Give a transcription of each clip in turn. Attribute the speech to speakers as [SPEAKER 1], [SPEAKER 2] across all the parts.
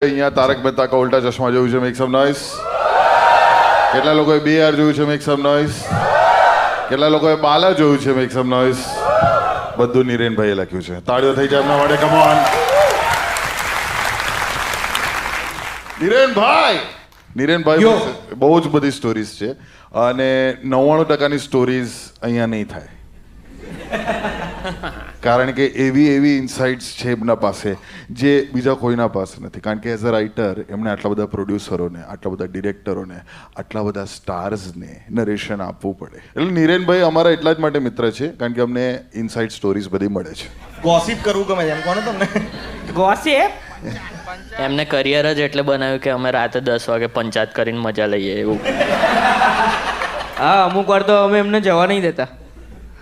[SPEAKER 1] અહીંયા તારક મહેતા કા ઉલ્ટા ચશ્મા જોયું છે? મેક સમ નોઈસ. કેટલા લોકોએ BR જોયું છે? મેક સમ નોઈસ. કેટલા લોકોએ બાલા જોયું છે? મેક સમ નોઈસ. બધું નિરેનભાઈએ લખ્યું છે. તાળીઓ થઈ જાય એમના માટે. કમ ઓન નિરેનભાઈ બહુ જ બધી સ્ટોરીઝ છે અને 99% સ્ટોરીઝ અહીંયા નહીં થાય, કારણ કે એવી ઇન્સાઇટ્સ છે એમના પાસે જે બીજા કોઈના પાસે નથી. કારણ કે એઝ અ રાઇટર એમણે આટલા બધા પ્રોડ્યુસરોને, આટલા બધા ડિરેક્ટરોને, આટલા બધા સ્ટાર્સને નરેશન આપવું પડે. એટલે નિરેનભાઈ અમારા એટલા જ માટે મિત્ર છે કારણ કે અમને ઇનસાઇડ સ્ટોરીઝ બધી મળે છે.
[SPEAKER 2] ગોસિપ કરવું ગમે છે એમ કોને તમને?
[SPEAKER 3] ગોસિપ એમને કરિયર જ એટલે બનાવ્યું કે અમે રાતે 10 વાગે પંચાયત કરીને મજા લઈએ એવું.
[SPEAKER 4] હા, અમુક વાર તો અમે એમને જવા નહીં દેતા,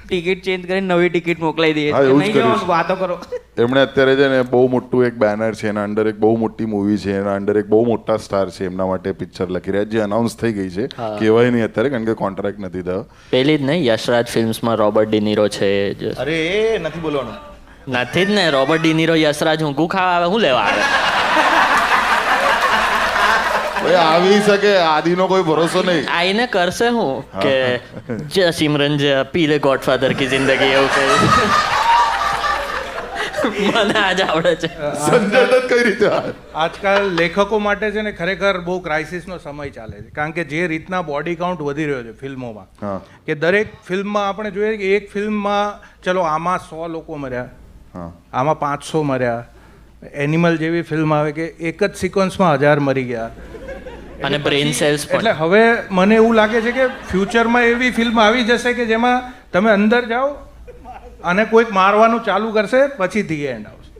[SPEAKER 4] ટિકિટ ચેન્જ કરીને નવી ટિકિટ મોકલાઈ દઈએ.
[SPEAKER 1] હા, એવું જ
[SPEAKER 4] નહીં
[SPEAKER 1] કર્યું
[SPEAKER 4] જવાનું, વાતો કરો.
[SPEAKER 1] એમણે અત્યારે છે ને બહુ મોટું એક બેનર છે, એના અંડર એક બહુ મોટી મૂવી છે, એના અંડર એક બહુ મોટા સ્ટાર છે, એમના માટે પિક્ચર લખી રહ્યા જે અનાઉન્સ થઈ ગઈ છે. કહેવાય નહીં અત્યારે કારણ કે કોન્ટ્રાક્ટ નથી થયો.
[SPEAKER 3] પેલી જ નહીં, યશરાજ ફિલ્મ્સમાં રોબર્ટ ડિનીરો છે.
[SPEAKER 2] અરે એ નથી બોલવાનું.
[SPEAKER 3] નથી જ ને, રોબર્ટ ડિનીરો યશરાજ ઊંઘું ખાવા આવે, શું લેવા આવે?
[SPEAKER 1] આવી શકે, આદિનો કોઈ ભરોસો નહીં.
[SPEAKER 3] આઈને કરશે હું કે જે સિમરન જે પી લે ગોડફાધર કી જિંદગી એવું કહે. મને આજ આવડે છે.
[SPEAKER 1] સંજય દત્ત કઈ રીતે?
[SPEAKER 5] આજકાલ લેખકો માટે છે ને ખરેખર બહુ ક્રાઇસિસનો સમય ચાલે છે, કારણ કે જે રીતના બોડી કાઉન્ટ વધી રહ્યો છે ફિલ્મોમાં, કે દરેક ફિલ્મમાં આપણે જોઈએ કે એક ફિલ્મમાં ચલો આમાં 100 લોકો મર્યા, આમાં 500 મર્યા. એનિમલ જેવી ફિલ્મ આવે કે એક જ સિક્વન્સમાં 1000 મરી ગયા.
[SPEAKER 3] અને બ્રેન સેલ્સ
[SPEAKER 5] એટલે હવે મને એવું લાગે છે કે ફ્યુચરમાં એવી ફિલ્મ આવી જશે કે જેમાં તમે અંદર જાઓ અને કોઈક મારવાનું ચાલુ કરશે પછીથી એન્ડ આવશે.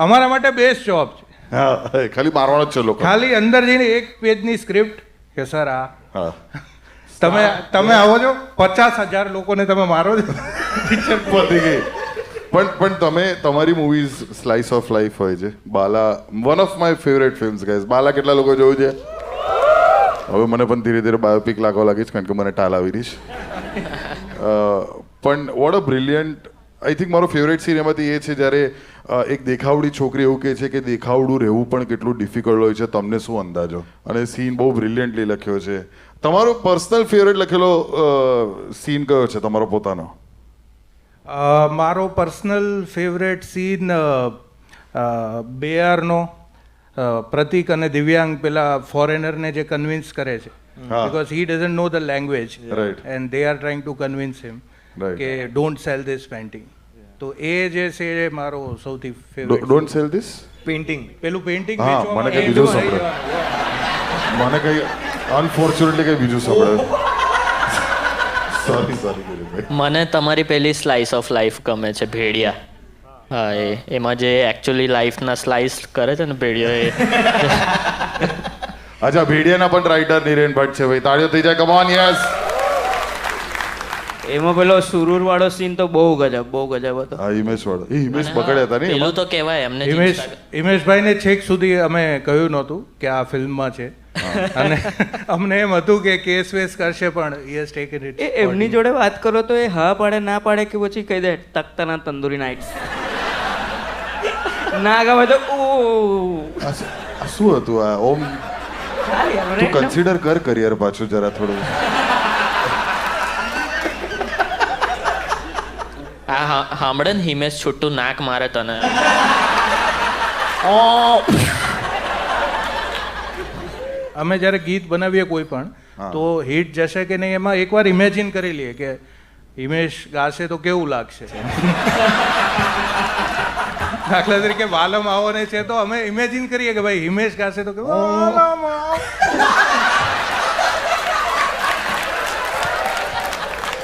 [SPEAKER 5] અમારા માટે બેસ્ટ જોબ છે.
[SPEAKER 1] ખાલી મારવાનો જ છે લોકો.
[SPEAKER 5] ખાલી અંદર જઈને એક પેજની સ્ક્રિપ્ટ કે સર આ તમે આવો છો 50,000 લોકોને તમે મારો છો, પિક્ચર
[SPEAKER 1] પતી ગઈ. પણ તમે તમારી મૂવીઝ સ્લાઇસ ઓફ લાઈફ હોય છે. Bala one of my favourite films guys. Bala કેટલા લોકો જોયું છે? હવે મને પણ ધીરે ધીરે બાયોપિક લાગવા લાગી છે કારણ કે મને ટાલ આવી રહી છે. પણ what a brilliant, I think મારો ફેવરેટ સીન એમાંથી એ છે જ્યારે એક દેખાવડી છોકરી એવું કહે છે કે દેખાવડું રહેવું પણ કેટલું ડિફિકલ્ટ હોય છે, તમને શું અંદાજો? અને સીન બહુ બ્રિલિયન્ટલી લખ્યો છે. તમારો પર્સનલ ફેવરેટ લખેલો સીન કયો છે તમારો પોતાનો?
[SPEAKER 5] મારો પર્સનલ ફેવરેટ સીન બેઆરનો પ્રતિક અને દિવ્યાંગ પેલા ફોરેનરને જે કન્વિન્સ કરે છે, because he doesn't know the language and they are trying to convince him કે ડોન્ટ સેલ ધીસ પેઇન્ટિંગ. તો એ જે છે એ મારો સૌથી favourite.
[SPEAKER 1] Don't cell this
[SPEAKER 5] painting, પેલું પેઇન્ટિંગ
[SPEAKER 1] મને કઈ બીજું સાંભળે, મને કઈ અનફોર્ચ્યુનેટલી કઈ બીજું સાંભળે.
[SPEAKER 3] મને તમારી પેલી સ્લાઇસ ઓફ લાઈફ ગમે છે, ભેડિયા. હા, એમાં જે એકચ્યુઅલી લાઈફના સ્લાઇસ કરે છે ને ભેડિયા એ.
[SPEAKER 1] અચ્છા, ભેડિયાના પણ રાઇટર નિરેન ભટ્ટ છે ભાઈ. તાળીઓ થઈ જાય. Come on. યસ.
[SPEAKER 4] એમાં પેલો સુરૂર વાળો સીન તો બહુ ગજબ હતો.
[SPEAKER 1] હા, હિમેશ વાળો. હિમેશ પકડ્યા હતા ને
[SPEAKER 3] પેલું તો કહેવાય એમને.
[SPEAKER 5] હિમેશભાઈને છેક સુધી અમે કહ્યું નહોતું કે આ ફિલ્મમાં છે, અને અમને એમ હતું કે કેસ વેસ કરશે, પણ યસ ટેકન ઇટ.
[SPEAKER 4] એમની જોડે વાત કરો તો એ હા પાડે ના પાડે કે પછી કહી દે તખ્તાના તંદુરી નાઇટ્સ. ના ગમે તો
[SPEAKER 1] શું હતું આ? ઓમ તું કન્સિડર કર કરિયર પાછું જરા થોડું.
[SPEAKER 3] હા, સાંભળે ને, હિમેશ છૂટું નાક મારે તને.
[SPEAKER 5] અમે જ્યારે ગીત બનાવીએ કોઈ પણ તો હિટ જશે કે નહીં એમાં એકવાર ઇમેજિન કરી લઈએ કે હિમેશ ગાશે તો કેવું લાગશે. દાખલા તરીકે વાલમ આવો ને છે તો અમે ઇમેજિન કરીએ કે ભાઈ હિમેશ ગાશે તો કેવું.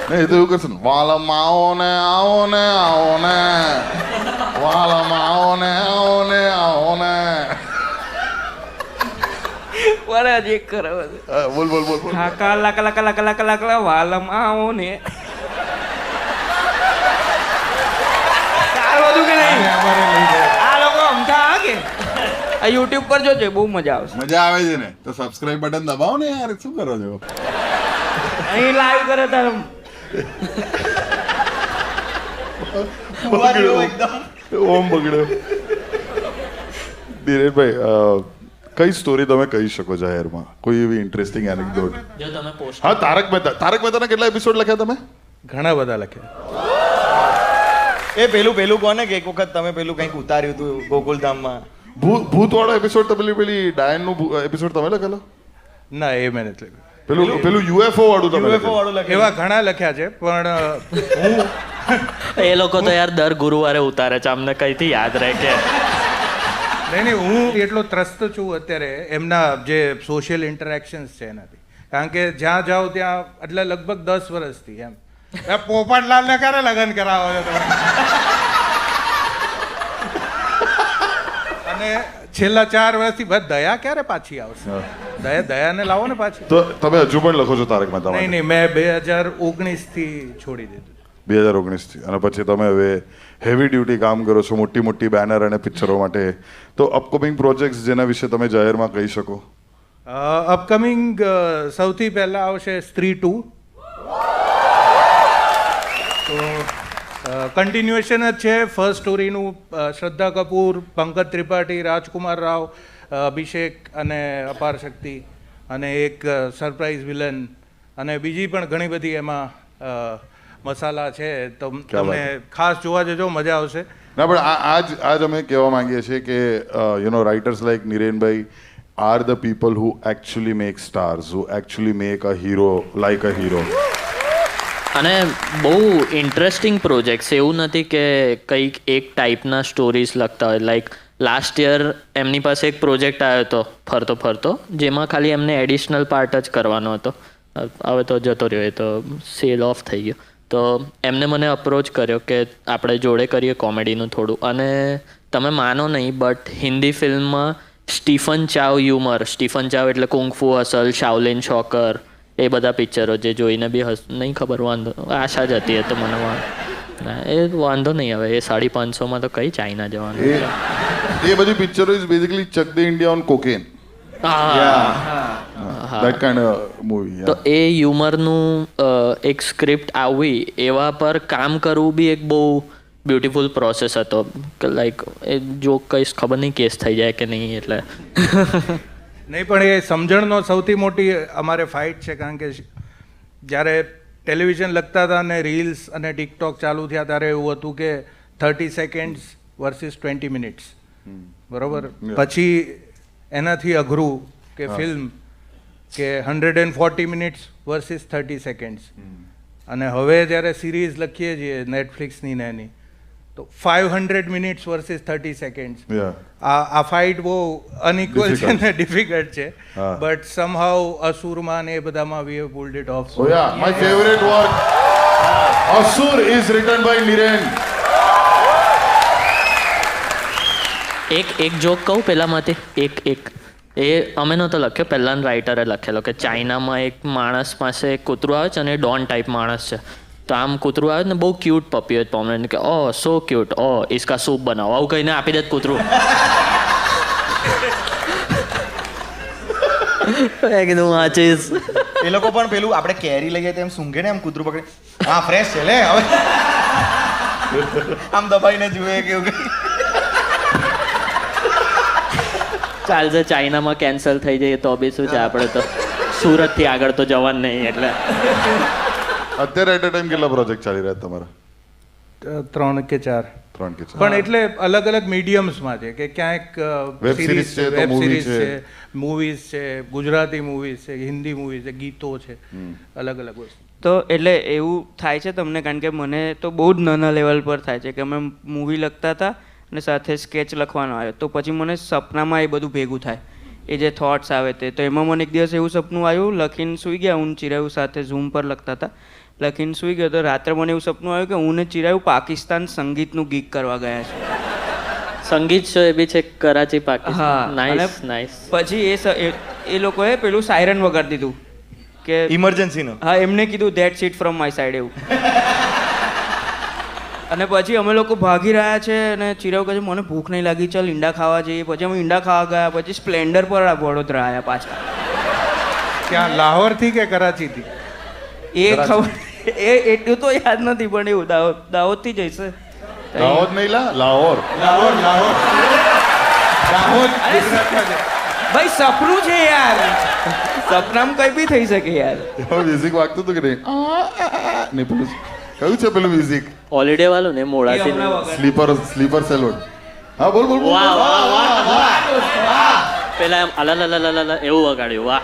[SPEAKER 1] નહીં, એ તો એવું કરશે ને, વાલમ આવો ને આવો ને આવો ને, વાલમ આવો ને આવો ને આવો ને.
[SPEAKER 4] વરાજ એક કરો.
[SPEAKER 1] બોલ બોલ બોલ.
[SPEAKER 4] કાકા લાકા લાકા લાકા લાકા લાકા વાલમ આવો ને. સારું હતું કે નહીં? આ લોકો અમથા કે આ યુટ્યુબ પર જોજો, બહુ મજા આવશે.
[SPEAKER 1] મજા આવે છે ને તો સબસ્ક્રાઇબ બટન દબાવો ને યાર. શું કરો છો?
[SPEAKER 4] અહીં લાઈવ કરે તારે.
[SPEAKER 1] ઓમ બગડ્યો. ધીરેનભાઈ, કઈ સ્ટોરી તમે કહી શકો જાહેરમાં? કોઈ એવી ઇન્ટરેસ્ટિંગ એનેક્ડોટ?
[SPEAKER 3] જો તમે પોસ્ટ
[SPEAKER 1] હા, તારક મહેતાના કેટલા એપિસોડ લખ્યા તમે?
[SPEAKER 5] ઘણા બધા લખ્યા.
[SPEAKER 2] એ પેલું કોને કે એક વખત તમે પેલું કંઈક ઉતાર્યું હતું ગોકુલધામમાં?
[SPEAKER 1] ભૂતવાળો એપિસોડ તમે પેલી ડાયનનું એપિસોડ તમે લખેલો?
[SPEAKER 5] ના, એ મેં નથી લખ્યું.
[SPEAKER 1] પેલું યુએફઓ વાળું તમે
[SPEAKER 2] UFO વાળું લખેલું.
[SPEAKER 5] એવા ઘણા લખ્યા છે, પણ
[SPEAKER 3] એ લોકો તો યાર દર ગુરુવારે ઉતારે છે, અમને કઈથી યાદ રહે કે
[SPEAKER 5] નહીં, હું એટલો ત્રસ્ત છું અત્યારે એમના જે સોશિયલ ઇન્ટરેક્શન્સ છે એનાથી. કારણ કે જ્યાં જાઓ ત્યાં એટલે લગભગ 10 વર્ષથી એમ પોપટલાલને ક્યારે લગ્ન કરાવો છો તમે? અને છેલ્લા 4 વર્ષથી બસ દયા ક્યારે પાછી આવશે? દયાને લાવો ને પાછી.
[SPEAKER 1] તો તમે હજુ પણ લખો છો તારક મહેતા માટે?
[SPEAKER 5] નહીં, મેં 2019 થી છોડી દીધું.
[SPEAKER 1] 2019 થી. અને પછી તમે હવે હેવી ડ્યુટી કામ કરો છો, મોટી મોટી બેનર અને પિક્ચરો માટે. તો અપકમિંગ પ્રોજેક્ટ્સ જેના વિશે તમે જાહેરમાં કહી શકો?
[SPEAKER 5] અપકમિંગ સૌથી પહેલા આવશે સ્ત્રી 2. તો કન્ટિન્યુએશન જ છે ફર્સ્ટ સ્ટોરીનું. શ્રદ્ધા કપૂર, પંકજ ત્રિપાઠી, રાજકુમાર રાવ, અભિષેક અને અપાર શક્તિ, અને એક સરપ્રાઇઝ વિલન, અને બીજી પણ ઘણી બધી એમાં મસાલા છે. તો તમને ખાસ જોવા જજો, મજા આવશે.
[SPEAKER 1] ના, પણ આજ અમે કહેવા માંગીએ છીએ કે writers like Nirenbhai are the people who actually make stars, who actually make a hero like a hero.
[SPEAKER 3] અને બહુ ઇન્ટરેસ્ટિંગ પ્રોજેક્ટ્સ, એવું નથી કે કંઈક એક ટાઈપના સ્ટોરીઝ લખતા હોય. લાઈક લાસ્ટ યર એમની પાસે એક પ્રોજેક્ટ આવ્યો હતો ફરતો ફરતો, જેમાં ખાલી એમને એડિશનલ પાર્ટ જ કરવાનો હતો. હવે તો જતો રહ્યો, એ તો સેલ ઓફ થઈ ગયો. તો એમને મને અપ્રોચ કર્યો કે આપણે જોડે કરીએ કોમેડીનું થોડું. અને તમે માનો નહીં, બટ હિન્દી ફિલ્મમાં સ્ટીફન ચાવ હ્યુમર, સ્ટીફન ચાવ એટલે કુંગફુ હસલ, શાઓલિન શોકર, એ બધા પિક્ચરો જે જોઈને બી નહીં ખબર, વાંધો આશા જ હતી. એ તો મને એ વાંધો નહીં. હવે એ 550 તો કઈ ચાઇના જવાનું?
[SPEAKER 1] એ બધી પિક્ચરો is basically chuck the India on cocaine. That kind of movie.
[SPEAKER 3] તો એ હ્યુમરનું એક સ્ક્રિપ્ટ આવવી, એવા પર કામ કરવું બી એક બહુ બ્યુટીફુલ પ્રોસેસ હતો. કે લાઈક એ જો કઈશ ખબર નહીં કેસ થઈ જાય કે નહીં. એટલે
[SPEAKER 5] નહીં, પણ એ સમજણનો સૌથી મોટી અમારે ફાઇટ છે. કારણ કે જ્યારે ટેલિવિઝન લખતા હતા અને રીલ્સ અને ટિકટોક ચાલુ થયા ત્યારે એવું હતું કે 30 સેકન્ડ્સ વર્સિસ 20 મિનિટ્સ, બરોબર? પછી એનાથી અઘરું કે ફિલ્મ કે 140 મિનિટ્સ વર્સિસ 30 સેકન્ડ્સ. અને હવે જ્યારે સિરીઝ લખીએ છીએ નેટફ્લિક્સની ને એની, તો 500 મિનિટ્સ વર્સિસ 30 સેકન્ડ્સ. આ ફાઇટ બહુ અનઇક્વલ છે ને ડિફિકલ્ટ છે. બટ સમહાઉ અસુરમાં ને એ બધામાં we have pulled it of.
[SPEAKER 1] Oh yeah, my favorite work, Asur, is written by Niren.
[SPEAKER 3] એક જોક કહું પહેલામાંથી. એક એ અમે નહોતો લખ્યો, પહેલાંના રાઇટરે લખેલો કે ચાઇનામાં એક માણસ પાસે એક કૂતરું આવે છે અને ડોન ટાઈપ માણસ છે. તો આમ કૂતરું આવે ને બહુ ક્યુટ પપી હોય, પોમરેન કે ઓ સો ક્યુટ, ઓ ઇસકા સૂપ બનાવો, આવું કહીને આપી દે કૂતરું. એકદમ વાંચીશ.
[SPEAKER 2] એ લોકો પણ પેલું આપણે કેરી લઈએ તેમ સૂંઘે ને, એમ કૂતરું પકડે, હા ફ્રેશ છે લે હવે, આમ દબાઈને જુએ કે એવું કંઈ.
[SPEAKER 3] ચાલશે, ચાઇનામાં કેન્સલ થઈ જાય તો બી શું છે, આપણે તો સુરતથી આગળ તો જવાનું નહીં. એટલે
[SPEAKER 1] અત્યારે એટ અ ટાઈમ કેટલા પ્રોજેક્ટ ચાલી રહ્યા તમારા?
[SPEAKER 5] 3 કે 4. પણ એટલે અલગ અલગ મીડિયમ્સમાં છે કે ક્યાંક
[SPEAKER 1] વેબ સિરીઝ છે,
[SPEAKER 5] વેબ સિરીઝ છે, મૂવીઝ છે, ગુજરાતી મૂવીઝ છે, હિન્દી મૂવીઝ છે, ગીતો છે, અલગ અલગ વસ્તુ.
[SPEAKER 4] તો એટલે એવું થાય છે તમને? કારણ કે મને તો બહુ જ નાના લેવલ પર થાય છે કે અમે મૂવી લખતા હતા અને સાથે સ્કેચ લખવાનો આવ્યો, તો પછી મને સપનામાં એ બધું ભેગું થાય, એ જે થોટ્સ આવે તે. તો એમાં મને એક દિવસ એવું સપનું આવ્યું, લખીને સૂઈ ગયા, હું ચિરાયુ સાથે ઝૂમ પર લખતા હતા, લખીને સૂઈ ગયો. તો રાત્રે મને એવું સપનું આવ્યું કે હું ને ચિરાયુ પાકિસ્તાન સંગીતનું ગીત કરવા ગયા છે.
[SPEAKER 3] સંગીત શો એ બી છે કરાચી, પાકિસ્તાન.
[SPEAKER 4] હા,
[SPEAKER 3] નાઇસ નાઇસ.
[SPEAKER 4] પછી એ લોકોએ પેલું સાયરન વગાડી દીધું કે
[SPEAKER 2] ઇમરજન્સીનો.
[SPEAKER 4] હા, એમને કીધું that's it from my side એવું. અને પછી અમે લોકો ભાગી રહ્યા છે અને ચિરાવ કહે છે મને ભૂખ નહીં લાગી, ચાલ ઈંડા ખાવા જઈએ. પછી અમે ઈંડા ખાવા ગયા, પછી સ્પ્લેન્ડર પર વડોદરા આવ્યા પાછા.
[SPEAKER 5] ક્યાં, લાહોરથી કે કરાચીથી?
[SPEAKER 4] એ ખબર, એ એટલું તો યાદ નથી, પણ એવું દાહોદથી જ હશે.
[SPEAKER 1] દાહોદ નહીં, લાહોર.
[SPEAKER 5] દાહોદ ગુજરાતમાં છે.
[SPEAKER 4] ભાઈ સપનું છે યાર, સપનામાં કઈ બી થઈ શકે યાર.
[SPEAKER 1] મ્યુઝિક વાગતું હતું કે નહીં નહીં પેલું કયું છે પેલું મ્યુઝિક
[SPEAKER 3] હોલિડે વાળું ને મોડાથી
[SPEAKER 4] એ હમણાં
[SPEAKER 1] સ્લીપર સેલોન હા બોલ બોલ બોલ.
[SPEAKER 3] વાહ વાહ પેલા એમ અલા એવું વગાડ્યું. વાહ,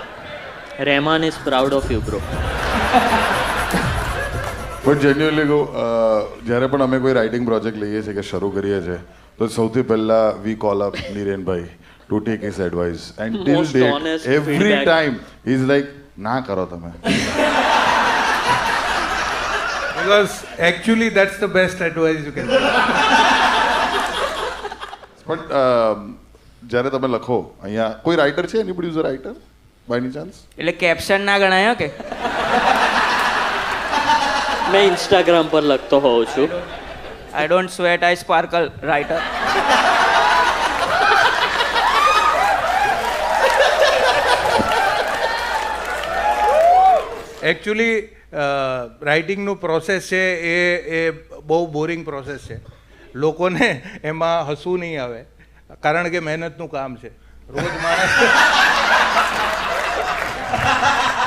[SPEAKER 3] Rahman is proud of you bro.
[SPEAKER 1] But genuinely કહું જ્યારે પણ અમે કોઈ રાઇટિંગ પ્રોજેક્ટ લઈએ છીએ કે શરૂ કરીએ છીએ તો સૌથી પહેલા we call up Nirenbhai to take his advice and till
[SPEAKER 3] Most
[SPEAKER 1] date
[SPEAKER 3] honest
[SPEAKER 1] every
[SPEAKER 3] feedback.
[SPEAKER 1] Time is like ના કરો તમે
[SPEAKER 5] Because actually that's the best advice you can give.
[SPEAKER 1] But જ્યારે તમે લખો અહીંયા કોઈ રાઇટર છે એની producer writer by any chance
[SPEAKER 4] એટલે કેપ્શન ના ગણાય હો કે?
[SPEAKER 3] મેં ઇન્સ્ટાગ્રામ પર લખતો હોઉં છું.
[SPEAKER 4] I don't sweat I sparkle writer.
[SPEAKER 5] Actually રાઇટિંગનું પ્રોસેસ છે એ બહુ બોરિંગ પ્રોસેસ છે. લોકોને એમાં હસવું નહીં આવે કારણ કે મહેનતનું કામ છે. રોજ માણસ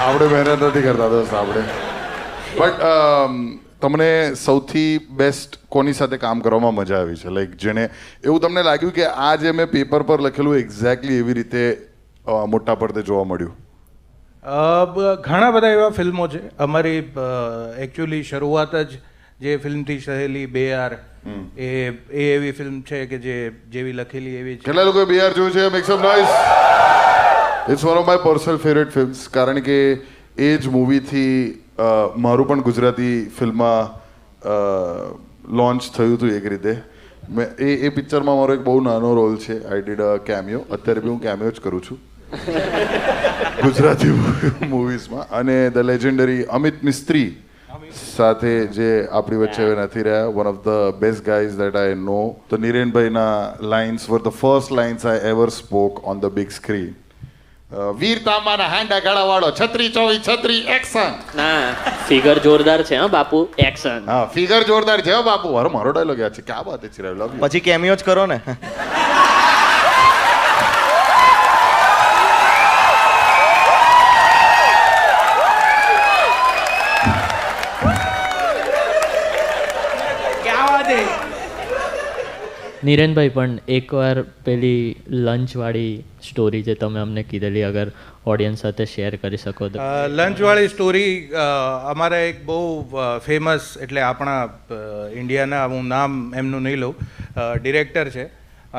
[SPEAKER 1] આપણે મહેનત નથી કરતા દોસ્ત આપણે. બટ તમને સૌથી બેસ્ટ કોની સાથે કામ કરવામાં મજા આવી છે? લાઈક જેને એવું તમને લાગ્યું કે આ જે મેં પેપર પર લખેલું એક્ઝેક્ટલી એવી રીતે મોટા પડદે જોવા મળ્યું?
[SPEAKER 5] ઘણા બધા એવા ફિલ્મો છે. અમારી એકચ્યુઅલી શરૂઆત જ જે ફિલ્મથી થયેલી BR એ એવી ફિલ્મ છે કે જેવી લખેલી એવી છે.
[SPEAKER 1] કેટલા લોકોએ BR જોયું છે? Make some noise. It's one of my personal favourite films કારણ કે એ જ મૂવીથી મારું પણ ગુજરાતી ફિલ્મમાં લોન્ચ થયું હતું એક રીતે. મેં એ પિક્ચરમાં મારો એક બહુ નાનો રોલ છે. I did a cameo. અત્યારે બી હું કેમિયો જ કરું છું ગુજરાતી મૂવીઝમાં. અને ધ લેજેન્ડરી અમિત મિસ્ત્રી સાથે જે આપણી વચ્ચે હવે નથી રહ્યા, one of the best guys that I know. તો નીરેનભાઈના lines were the first lines I ever spoke on the big screen. વીર તાંબાના હાંડા ગાળાવાળો છત્રી ચોવી છત્રી એક્શન.
[SPEAKER 3] ના, ફિગર જોરદાર છે હા બાપુ, એક્શન.
[SPEAKER 1] હા ફિગર જોરદાર છે હો બાપુ. મારો ડાયલોગ યાદ છે. ક્યાં બાત છે ચિરાગ, લવ યુ.
[SPEAKER 2] પછી કેમિયો જ કરો ને.
[SPEAKER 4] ક્યાં વાત હે?
[SPEAKER 3] નીરેનભાઈ પણ એકવાર પેલી લંચવાળી સ્ટોરી જે તમે અમને કીધેલી, અગર ઓડિયન્સ સાથે શેર કરી શકો તો.
[SPEAKER 5] લંચવાળી સ્ટોરી અમારા એક બહુ ફેમસ, એટલે આપણા ઇન્ડિયાના, હું નામ એમનું નહીં લઉં, ડિરેક્ટર છે.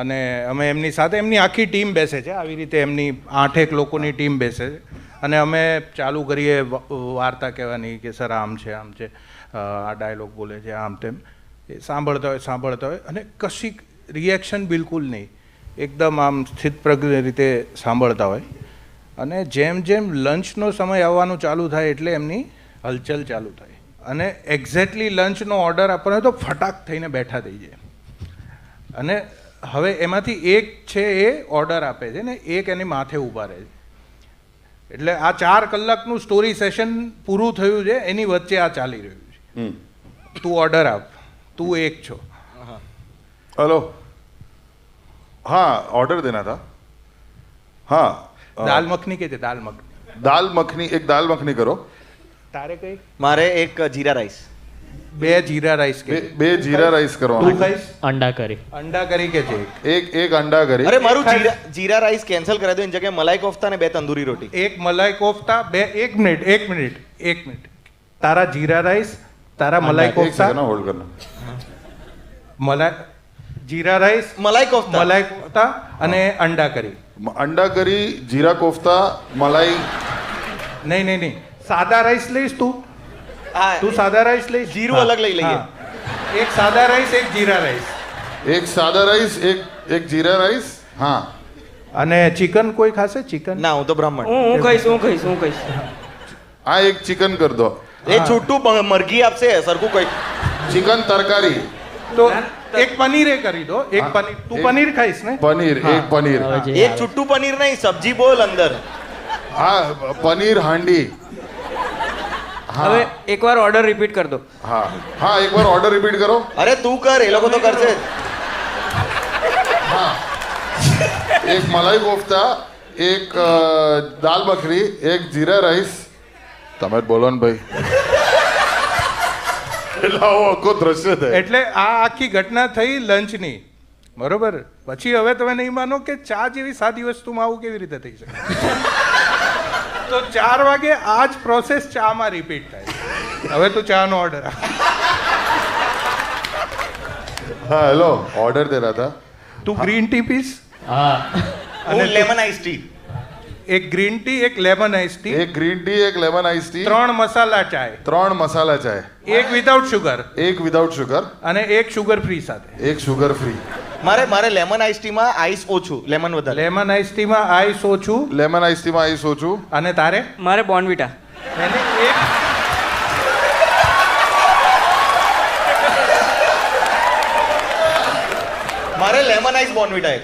[SPEAKER 5] અને અમે એમની સાથે એમની આખી ટીમ બેસે છે. આવી રીતે એમની 8-1 લોકોની ટીમ બેસે છે અને અમે ચાલુ કરીએ વાર્તા કહેવાની કે સર આમ છે આમ છે, આ ડાયલોગ બોલે છે આમ તેમ. એ સાંભળતા હોય અને કશી રિએક્શન બિલકુલ નહીં, એકદમ આમ સ્થિતપ્રજ્ઞ રીતે સાંભળતા હોય. અને જેમ જેમ લંચનો સમય આવવાનું ચાલુ થાય એટલે એમની હલચલ ચાલુ થાય અને એક્ઝેક્ટલી લંચનો ઓર્ડર આપણને તો ફટાક થઈને બેઠા થઈ જાય. અને હવે એમાંથી એક છે એ ઓર્ડર આપે છે ને એક એની માથે ઊભા રહે છે. એટલે આ 4 કલાકનું સ્ટોરી સેશન પૂરું થયું છે, એની વચ્ચે આ ચાલી રહ્યું છે. તું ઓર્ડર આપ, તું એક છો.
[SPEAKER 1] हेलो, हाँ ऑर्डर देना था. हाँ
[SPEAKER 5] દાલ મખની કે છે? દાલ મખની.
[SPEAKER 1] दाल मखनी, एक दाल मखनी करो.
[SPEAKER 5] તારે કઈ?
[SPEAKER 2] મારે એક જીરા રાઈસ.
[SPEAKER 5] 2 જીરા રાઈસ કે?
[SPEAKER 1] બે જીરા રાઈસ
[SPEAKER 5] તું
[SPEAKER 1] કરવાના.
[SPEAKER 5] ખાઈશ?
[SPEAKER 3] અંડા કરી.
[SPEAKER 5] અંડા કરી કે છે?
[SPEAKER 1] એક અંડા કરી.
[SPEAKER 2] અરે મારું જીરા રાઈસ કેન્સલ કરાવી દો, એની જગ્યાએ મલાઈ કોફતા ને 2 તંદૂરી રોટી.
[SPEAKER 5] એક મલાઈ કોફતા, 2 એક મિનિટ. તારા જીરા રાઈસ, તારા મલાઈ
[SPEAKER 1] एक
[SPEAKER 5] કોફતા,
[SPEAKER 1] सेकंड होल्ड करना.
[SPEAKER 5] મલાઈ જીરા રાઈસ,
[SPEAKER 2] મલાઈ કોફતા.
[SPEAKER 5] મલાઈ કોફતા અને અંડા કરી.
[SPEAKER 1] अंडा करी, जीरा कोफ्ता, मलाई.
[SPEAKER 5] નહીં સાદા રાઈસ લઈશ તું?
[SPEAKER 2] હા,
[SPEAKER 5] તું સાદા રાઈસ લઈશ?
[SPEAKER 2] જીરું
[SPEAKER 5] હા,
[SPEAKER 2] અલગ લઈ લઈએ.
[SPEAKER 5] હા. એક સાદા રાઈસ, એક જીરા રાઈસ.
[SPEAKER 1] एक सादा राइस, एक जीरा राइस. हाँ
[SPEAKER 5] અને ચિકન કોઈ ખાશે? ચિકન?
[SPEAKER 2] ના, હું તો બ્રાહ્મણ.
[SPEAKER 4] હું કહીશ.
[SPEAKER 1] हाँ एक चिकन कर दो.
[SPEAKER 2] એ છૂટું મરઘી આપશે સરખું કઈ.
[SPEAKER 1] चिकन तरकारी.
[SPEAKER 5] તો એક પનીર એ કરી દો. એક પનીર. તું પનીર ખાઈશ ને?
[SPEAKER 1] पनीर, एक पनीर.
[SPEAKER 2] એક છૂટું પનીર નહીં, સબ્જી બોલ અંદર.
[SPEAKER 1] हाँ पनीर हांडी.
[SPEAKER 4] હવે એકવાર ઓર્ડર રિપીટ કર દો.
[SPEAKER 1] हाँ हाँ एक बार ऑर्डर रिपीट करो.
[SPEAKER 2] અરે તું કર, એ લોકો તો કરશે જ.
[SPEAKER 1] हाँ એક મલાઈ કોફતા, એક દાલ બકરી, એક જીરા રાઈસ. તમે જ બોલો ને ભાઈ. એટલે આવો આખો દ્રશ્ય થાય.
[SPEAKER 5] એટલે આ આખી ઘટના થઈ લંચની, બરોબર. પછી હવે તમે નહીં માનો કે ચા જેવી સાદી વસ્તુમાં આવું કેવી રીતે થઈ શકે. તો 4 વાગે આ જ પ્રોસેસ ચામાં રિપીટ થાય. હવે તો ચાનો ઓર્ડર.
[SPEAKER 1] हाँ हेलो ऑर्डर दे रहा था.
[SPEAKER 5] તું ગ્રીન ટી પીસ,
[SPEAKER 2] હું લેમન આઈસ ટી.
[SPEAKER 5] એક ગ્રીન ટી, એક લેમન આઈસ ટી,
[SPEAKER 1] एक ग्रीन टी, एक लेमन आइस टी,
[SPEAKER 5] 3 મસાલા ચાય,
[SPEAKER 1] 3 मसाला चाय,
[SPEAKER 5] એક વિધાઉટ શુગર
[SPEAKER 1] एक विदाउट शुगर,
[SPEAKER 5] અને એક શુગર ફ્રી સાથે.
[SPEAKER 1] एक शुगर फ्री.
[SPEAKER 2] મારે લેમન આઈસ ટીમાં આઈસ ઓછું, લેમન વધારે.
[SPEAKER 5] લેમન આઈસ ટીમાં આઈસ ઓછું.
[SPEAKER 1] लेमन आइस टी में आइस ओछू.
[SPEAKER 5] અને તારે
[SPEAKER 4] મારે બોર્નવિટા.
[SPEAKER 5] એને એક
[SPEAKER 2] મારે લેમન આઈસ બોર્નવિટા એક.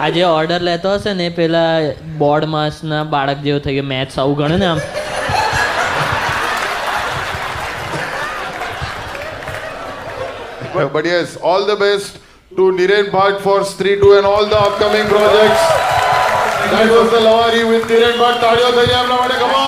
[SPEAKER 3] આ જે ઓર્ડર લેતો હશે ને એ પેલા બોર્ડ માસના બાળક જેવો થઈ ગયો, મેથ્સ આવું ગણે ને આમ.
[SPEAKER 1] But yes, all the best to Niren Bhatt for Stree 2 and all the upcoming projects. That was the Lawari with Niren Bhatt. તાળીઓ થઈ જાય એમના માટે. Come on.